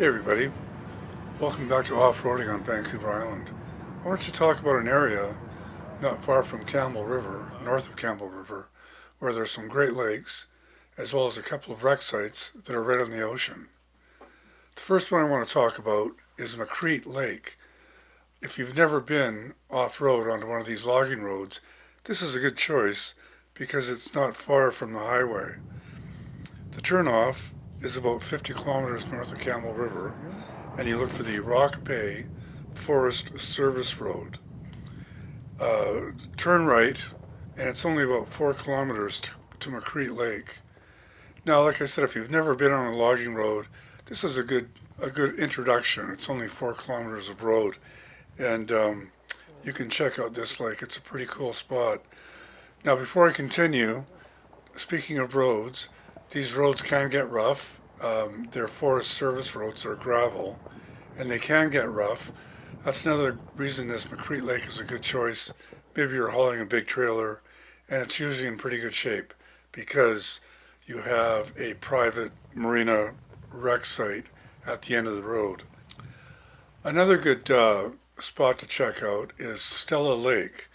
Hey everybody, welcome back to Off-Roading on Vancouver Island. I want to talk about an area not far from Campbell River, north of Campbell River, where there's some great lakes, as well as a couple of rec sites that are right on the ocean. The first one I want to talk about is McCree Lake. If you've never been off-road onto one of these logging roads, this is a good choice because it's not far from the highway. The turnoff is about 50 kilometers north of Campbell River, and you look for the Rock Bay Forest Service Road. Turn right, and it's only about 4 kilometers to McCree Lake. Now, like I said, if you've never been on a logging road, this is a good introduction. It's only 4 kilometers of road, and you can check out this lake. It's a pretty cool spot. Now, before I continue, speaking of roads, these roads can get rough. They're Forest Service roads, they're gravel, and they can get rough. That's another reason this McCree Lake is a good choice. Maybe you're hauling a big trailer, and it's usually in pretty good shape because you have a private marina rec site at the end of the road. Another good spot to check out is Stella Lake.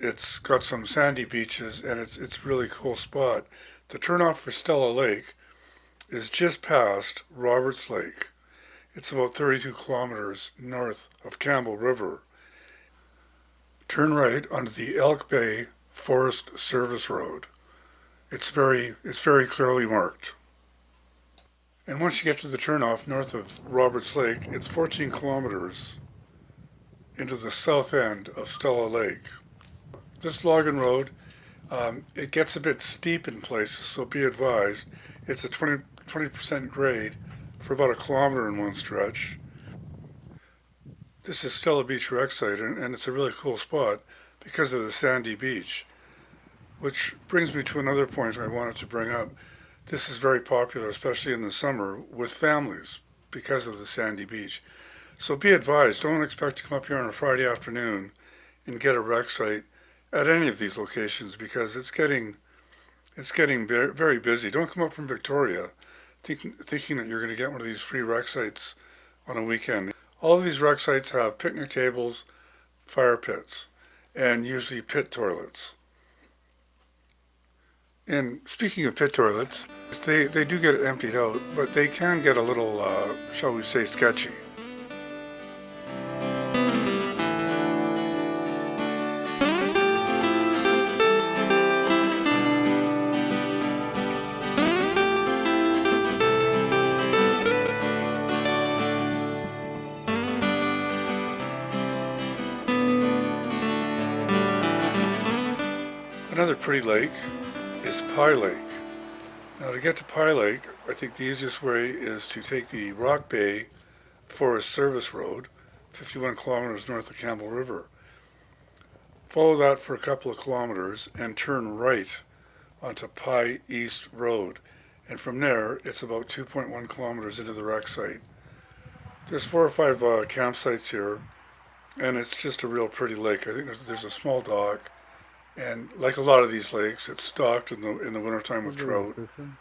It's got some sandy beaches, and it's a really cool spot. The turnoff for Stella Lake is just past Roberts Lake. It's about 32 kilometers north of Campbell River. Turn right onto the Elk Bay Forest Service Road. It's very clearly marked. And once you get to the turnoff north of Roberts Lake, it's 14 kilometers into the south end of Stella Lake. This logging road, it gets a bit steep in places, so be advised. It's a 20% grade for about a kilometer in one stretch. This is Stella Beach Rec Site, and it's a really cool spot because of the sandy beach. Which brings me to another point I wanted to bring up. This is very popular, especially in the summer, with families because of the sandy beach. So be advised, don't expect to come up here on a Friday afternoon and get a rec site at any of these locations because it's getting very busy. Don't come up from Victoria thinking that you're going to get one of these free rec sites on a weekend. All of these rec sites have picnic tables, fire pits, and usually pit toilets. And speaking of pit toilets, they do get emptied out, but they can get a little, shall we say, sketchy. Another pretty lake is Pie Lake. Now to get to Pie Lake, I think the easiest way is to take the Rock Bay Forest Service Road, 51 kilometers north of Campbell River. Follow that for a couple of kilometers and turn right onto Pie East Road. And from there, it's about 2.1 kilometers into the rec site. There's 4 or 5 campsites here, and it's just a real pretty lake. I think there's a small dock. And like a lot of these lakes, it's stocked in the wintertime with trout,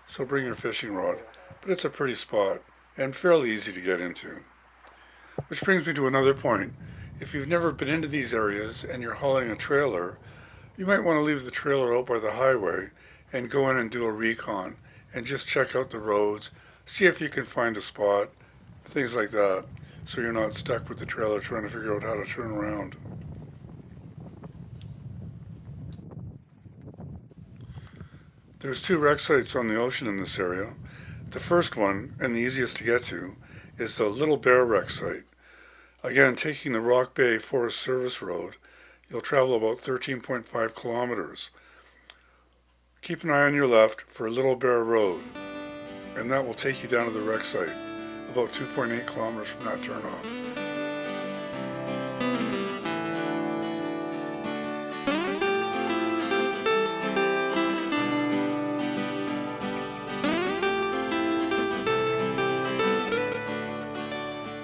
so bring your fishing rod. But it's a pretty spot, and fairly easy to get into. Which brings me to another point. If you've never been into these areas and you're hauling a trailer, you might want to leave the trailer out by the highway and go in and do a recon, and just check out the roads, see if you can find a spot, things like that, so you're not stuck with the trailer trying to figure out how to turn around. There's 2 rec sites on the ocean in this area. The first one, and the easiest to get to, is the Little Bear Rec Site. Again, taking the Rock Bay Forest Service Road, you'll travel about 13.5 kilometers. Keep an eye on your left for Little Bear Road, and that will take you down to the rec site, about 2.8 kilometers from that turnoff.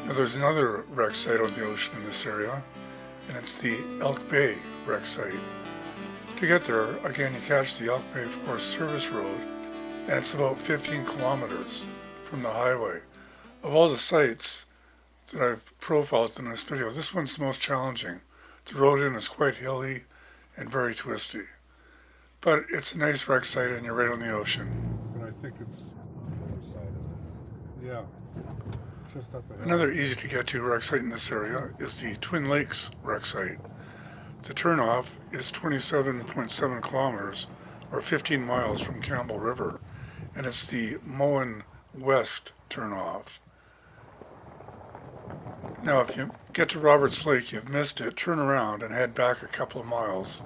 Now there's another rec site on the ocean in this area, and it's the Elk Bay Rec Site. To get there, again, you catch the Elk Bay Forest Service Road, and it's about 15 kilometers from the highway. Of all the sites that I've profiled in this video, this one's the most challenging. The road in is quite hilly and very twisty. But it's a nice rec site and you're right on the ocean. And I think it's on the other side of this. Yeah. Just up ahead. Another easy to get to rec site in this area is the Twin Lakes rec site. The turnoff is 27.7 kilometers or 15 miles from Campbell River, and it's the Moen West turnoff. Now if you get to Roberts Lake, you've missed it, turn around and head back a couple of miles,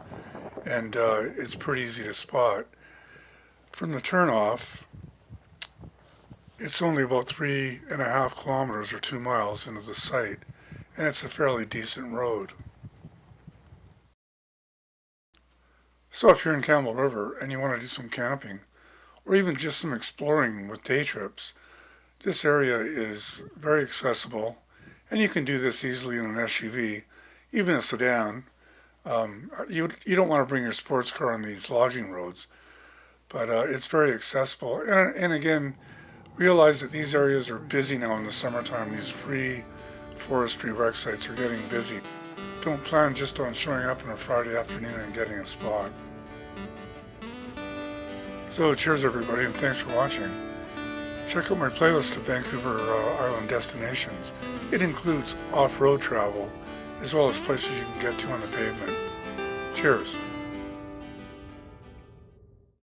and it's pretty easy to spot. From the turnoff, it's only about 3.5 kilometers or 2 miles into the site, and it's a fairly decent road. So if you're in Campbell River and you want to do some camping, or even just some exploring with day trips, this area is very accessible, and you can do this easily in an SUV, even a sedan. You don't want to bring your sports car on these logging roads, but it's very accessible. And again, realize that these areas are busy now in the summertime. These free forestry rec sites are getting busy. Don't plan just on showing up on a Friday afternoon and getting a spot. So cheers everybody, and thanks for watching. Check out my playlist of Vancouver Island destinations. It includes off-road travel, as well as places you can get to on the pavement. Cheers.